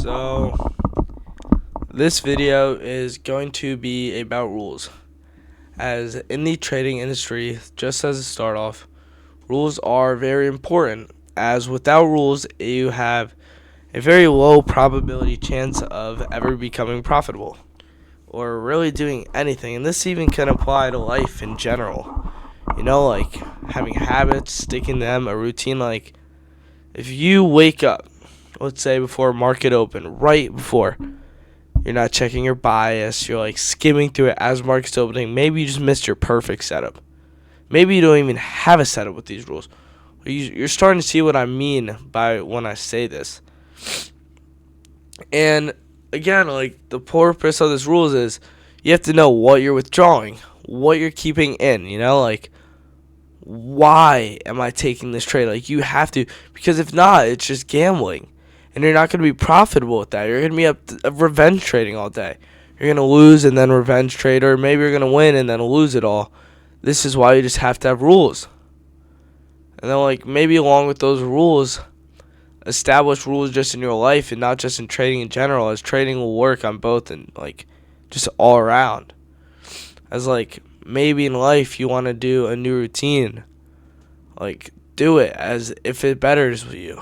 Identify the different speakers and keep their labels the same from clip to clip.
Speaker 1: So, this video is going to be about rules. As in the trading industry, just as a start off, rules are very important. As without rules, you have a very low probability chance of ever becoming profitable or really doing anything. And this even can apply to life in general. Like having habits, sticking to them, a routine. Like if you wake up, let's say before market open, right before, you're not checking your bias, you're like skimming through it as market's opening. Maybe you just missed your perfect setup. Maybe you don't even have a setup with these rules. You're starting to see what I mean by when I say this. And again, like the purpose of this rules is you have to know what you're withdrawing, what you're keeping in, like why am I taking this trade? Like you have to, because if not, it's just gambling. And you're not going to be profitable with that. You're going to be up to revenge trading all day. You're going to lose and then revenge trade, or maybe you're going to win and then lose it all. This is why you just have to have rules. And then like maybe along with those rules, establish rules just in your life and not just in trading in general, as trading will work on both and like just all around. As like maybe in life you want to do a new routine, like do it as if it betters you,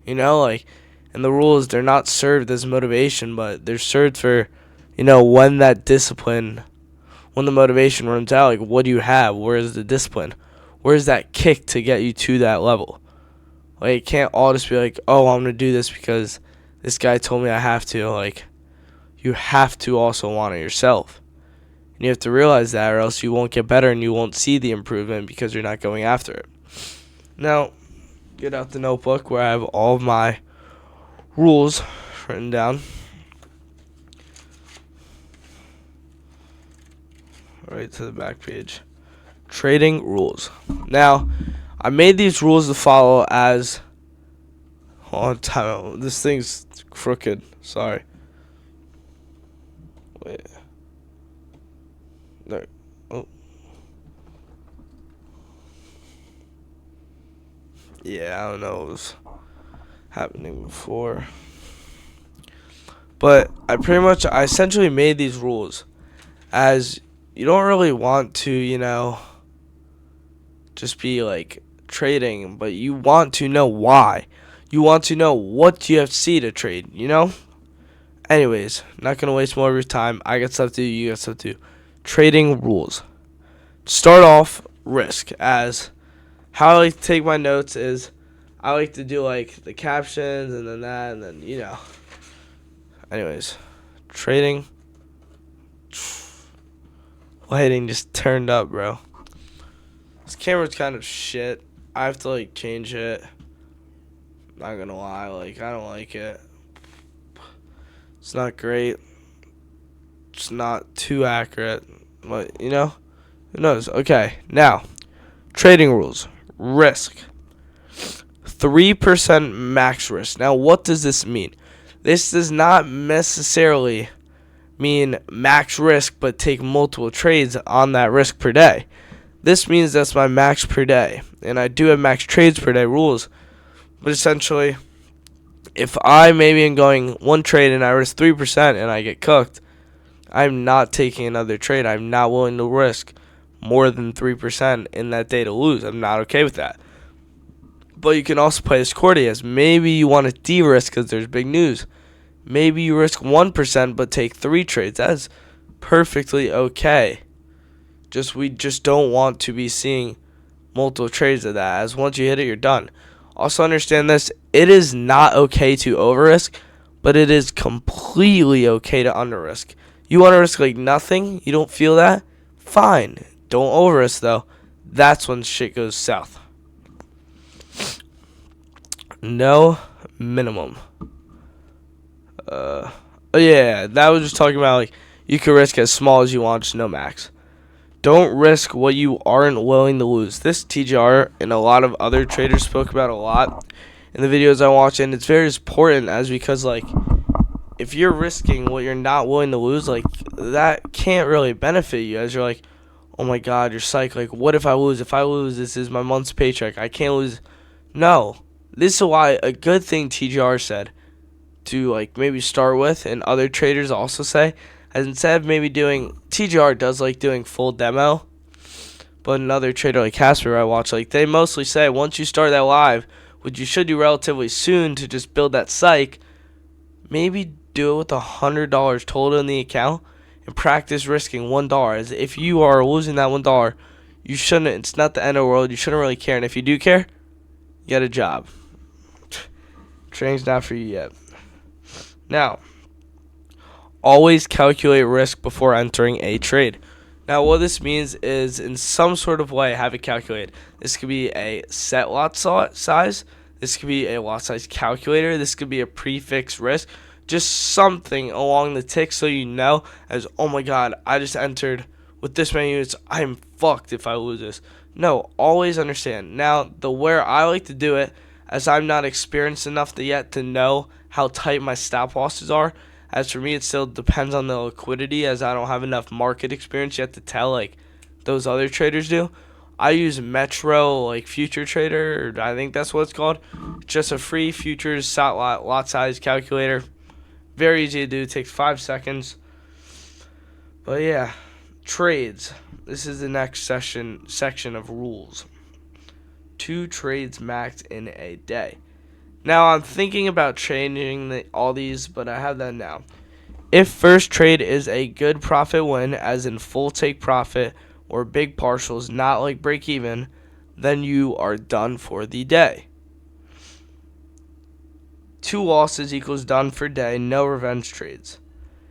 Speaker 1: and the rules, they're not served as motivation, but they're served for when that discipline, when the motivation runs out, like what do you have? Where is the discipline? Where's that kick to get you to that level? Like it can't all just be like, oh, I'm gonna do this because this guy told me I have to. Like you have to also want it yourself. And you have to realize that, or else you won't get better and you won't see the improvement because you're not going after it. Now, get out the notebook where I have all of my rules written down. Right to the back page. Trading rules. Now, I made these rules to follow as... Hold on, time out. This thing's crooked. Sorry. Wait. There. Oh. Yeah, I don't know what was happening before. But I essentially made these rules as you don't really want to, just be like trading, but you want to know why. You want to know what you have to see to trade, Anyways, not going to waste more of your time. I got stuff to do, you got stuff to do. Trading rules. Start off, risk. As how I like to take my notes is I like to do like the captions and then that and then, Anyways, trading. Lighting just turned up, bro. This camera's kind of shit. I have to like change it. Not gonna lie, like I don't like it. It's not great. It's not too accurate. But who knows? Okay, now trading rules. Risk. 3% max risk. Now what does this mean? This does not necessarily mean max risk but take multiple trades on that risk per day. This means that's my max per day. And I do have max trades per day rules. But essentially, if I maybe am going one trade and I risk 3% and I get cooked, I'm not taking another trade. I'm not willing to risk more than 3% in that day to lose. I'm not okay with that. But you can also play this accordingly, as maybe you want to de-risk because there's big news. Maybe you risk 1% but take 3 trades. That's perfectly okay. We just don't want to be seeing multiple trades of that, as once you hit it, you're done. Also understand this, it is not okay to over-risk, but it is completely okay to under-risk. You want to risk like nothing, you don't feel that, fine. Don't over-risk though. That's when shit goes south. No minimum. Yeah, that was just talking about like you can risk as small as you want, just no max. Don't risk what you aren't willing to lose. This TGR and a lot of other traders spoke about a lot in the videos I watch, and it's very important because like if you're risking what you're not willing to lose, like that can't really benefit you, as you're like, oh my god, you're psyched, like what if I lose? If I lose, this is my month's paycheck. I can't lose. No. This is why a good thing TGR said to like maybe start with, and other traders also say, as instead of maybe doing TGR does like doing full demo, but another trader like Casper I watch, like they mostly say once you start that live, which you should do relatively soon to just build that psych, maybe do it with $100 total in the account and practice risking $1. As if you are losing that $1, you shouldn't. It's not the end of the world. You shouldn't really care. And if you do care, you got a job. Training's not for you yet. Now, always calculate risk before entering a trade. Now, what this means is, in some sort of way, have it calculated. This could be a set lot size. This could be a lot size calculator. This could be a prefix risk. Just something along the tick so you know, as, oh my god, I just entered with this many units. I am fucked if I lose this. No, always understand. Now, the where I like to do it, as I'm not experienced enough yet to know how tight my stop losses are. As for me, it still depends on the liquidity, as I don't have enough market experience yet to tell like those other traders do. I use Metro, like Future Trader, or I think that's what it's called. Just a free futures lot size calculator. Very easy to do. It takes 5 seconds. But yeah, trades. This is the next section of rules. 2 trades max in a day. Now, I'm thinking about changing all these, but I have that now. If first trade is a good profit win, as in full take profit or big partials, not like break even, then you are done for the day. 2 losses equals done for day, no revenge trades.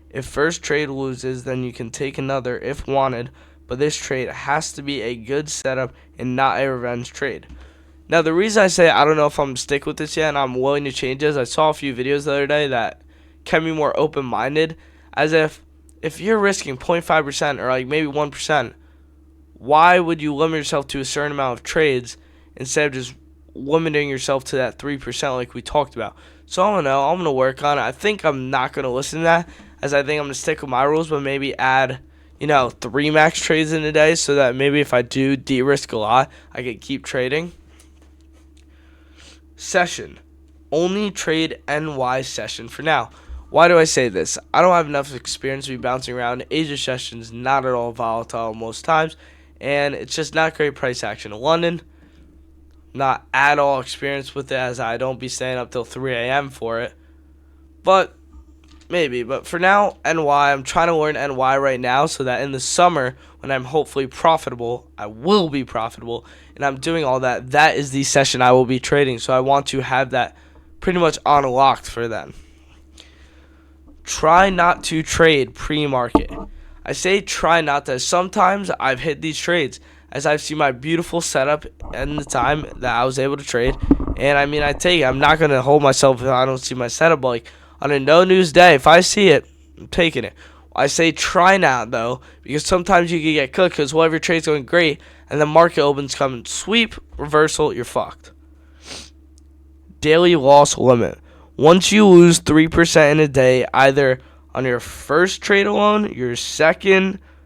Speaker 1: If first trade loses, then you can take another if wanted, but this trade has to be a good setup and not a revenge trade. Now, the reason I say I don't know if I'm going to stick with this yet and I'm willing to change is I saw a few videos the other day that kept me more open-minded, as if you're risking 0.5% or like maybe 1%, why would you limit yourself to a certain amount of trades instead of just limiting yourself to that 3% like we talked about? So I don't know. I'm going to work on it. I think I'm not going to listen to that, as I think I'm going to stick with my rules, but maybe add 3 max trades in a day so that maybe if I do de-risk a lot, I can keep trading. Session. Only trade NY session for now. Why do I say this? I don't have enough experience to be bouncing around. Asia session's not at all volatile most times, and it's just not great price action. In London, not at all experienced with it, as I don't be staying up till 3 a.m. for it. But maybe. But for now, NY, I'm trying to learn NY right now so that in the summer, when I'm hopefully profitable, I will be profitable, and I'm doing all that. That is the session I will be trading. So I want to have that pretty much unlocked for then. Try not to trade pre-market. I say try not to. Sometimes I've hit these trades, as I've seen my beautiful setup in the time that I was able to trade. And I mean, I take it. I'm not going to hold myself if I don't see my setup. But like on a no news day, if I see it, I'm taking it. I say try not, though, because sometimes you can get cooked because whatever trade's going great and the market opens coming sweep, reversal, you're fucked. Daily loss limit. Once you lose 3% in a day, either on your first trade alone, your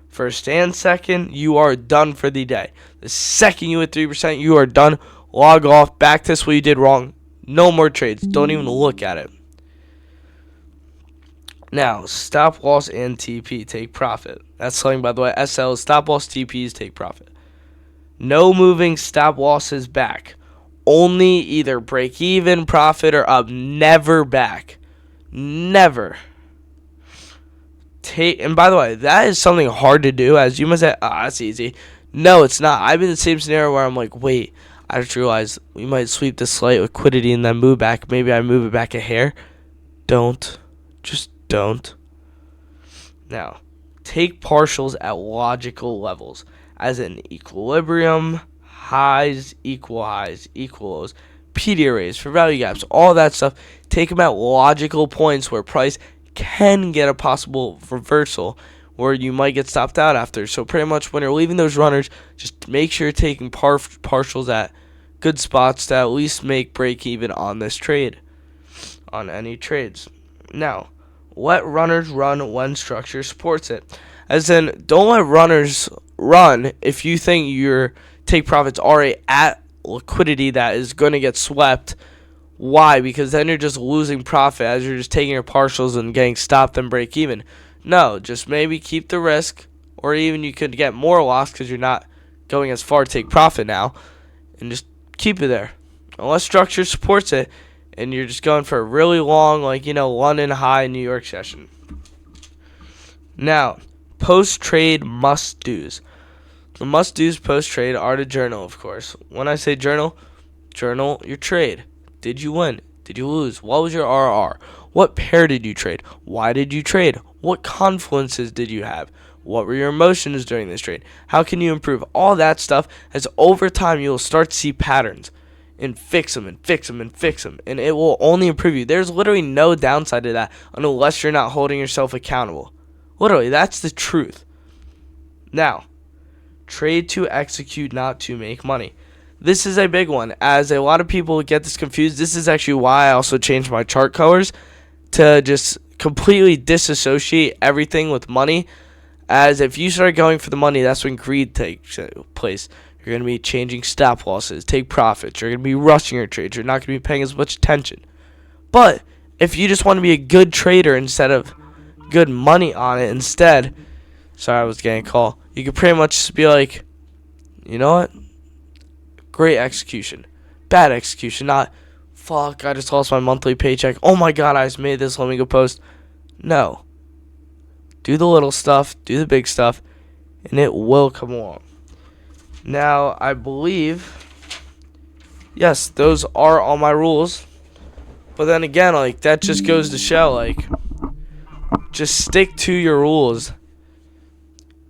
Speaker 1: first and second, you are done for the day. The second you hit 3%, you are done. Log off. Back to what you did wrong. No more trades. Don't even look at it. Now, stop loss and TP, take profit. That's something, by the way. SL, stop loss, TPs, take profit. No moving stop losses back. Only either break even, profit, or up. Never back. Never. And by the way, that is something hard to do, as you must say, that's easy. No, it's not. I've been in the same scenario where I'm like, wait, I just realized we might sweep this slight liquidity and then move back. Maybe I move it back a hair. Don't. Just don't. Now, take partials at logical levels, as in equilibrium, highs, equal lows, PD arrays for value gaps, all that stuff. Take them at logical points where price can get a possible reversal, where you might get stopped out after. So pretty much when you're leaving those runners, just make sure you're taking partials at good spots to at least make break even on this trade, on any trades. Now, let runners run when structure supports it. As in, don't let runners run if you think your take profits are at liquidity that is going to get swept, Why? Because then you're just losing profit as you're just taking your partials and getting stopped and break even. No, just maybe keep the risk, or even you could get more loss because you're not going as far to take profit now, and just keep it there. Unless structure supports it, and you're just going for a really long, London high, New York session. Now, post-trade must-dos. The must-dos post-trade are to journal, of course. When I say journal your trade. Did you win? Did you lose? What was your RR? What pair did you trade? Why did you trade? What confluences did you have? What were your emotions during this trade? How can you improve? All that stuff, as over time you will start to see patterns and fix them and fix them and fix them. And it will only improve you. There's literally no downside to that unless you're not holding yourself accountable. Literally, that's the truth. Now, trade to execute, not to make money. This is a big one, as a lot of people get this confused. This is actually why I also changed my chart colors to just completely disassociate everything with money. As if you start going for the money, that's when greed takes place. You're going to be changing stop losses, take profits. You're going to be rushing your trades. You're not going to be paying as much attention. But if you just want to be a good trader instead of good money on it instead, sorry, I was getting a call. You could pretty much just be like, you know what? Great execution. Bad execution. Not, fuck, I just lost my monthly paycheck. Oh my god, I just made this. Let me go post. No. Do the little stuff. Do the big stuff. And it will come along. Now, I believe, yes, those are all my rules. But then again, that just goes to show, just stick to your rules.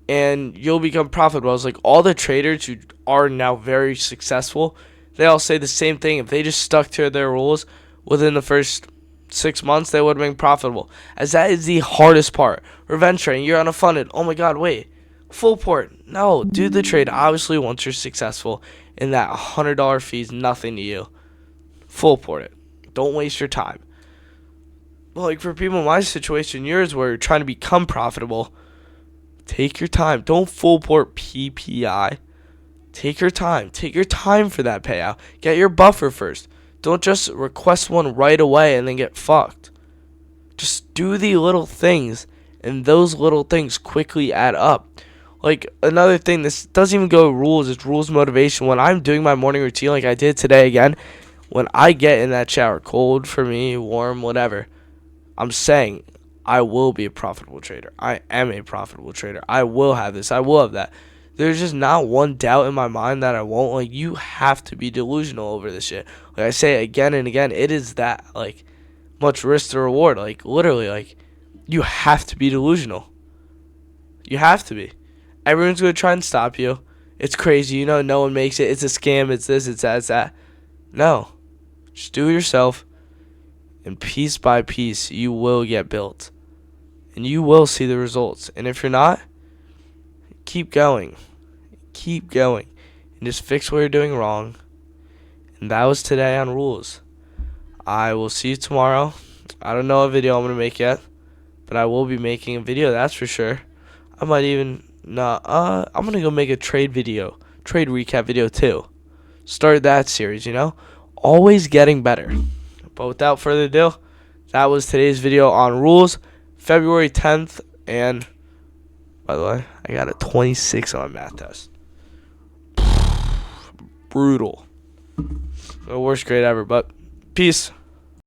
Speaker 1: And you'll become profitable. It's all the traders who are now very successful, they all say the same thing. If they just stuck to their rules within the first 6 months, they would have been profitable. As that is the hardest part. Revenge trading, you're unfunded. Oh my god, wait. Full port. No, do the trade. Obviously, once you're successful, and that $100 fee is nothing to you. Full port it. Don't waste your time. But for people in my situation, yours, where you're trying to become profitable, take your time. Don't full port PPI. Take your time. Take your time for that payout. Get your buffer first. Don't just request one right away and then get fucked. Just do the little things, and those little things quickly add up. Another thing, this doesn't even go rules, it's rules motivation. When I'm doing my morning routine like I did today again, when I get in that shower, cold for me, warm, whatever, I'm saying I will be a profitable trader. I am a profitable trader. I will have this. I will have that. There's just not one doubt in my mind that I won't. You have to be delusional over this shit. I say it again and again, it is that, much risk to reward. Literally, you have to be delusional. You have to be. Everyone's going to try and stop you. It's crazy. No one makes it. It's a scam. It's this. It's that. It's that. No. Just do it yourself. And piece by piece, you will get built. And you will see the results. And if you're not, keep going. Keep going. And just fix what you're doing wrong. And that was today on rules. I will see you tomorrow. I don't know what video I'm going to make yet. But I will be making a video, that's for sure. I might even... I'm going to go make a trade recap video too. Start that series, Always getting better. But without further ado, that was today's video on rules. February 10th. And, by the way, I got a 26 on my math test. Brutal. The worst grade ever, but peace.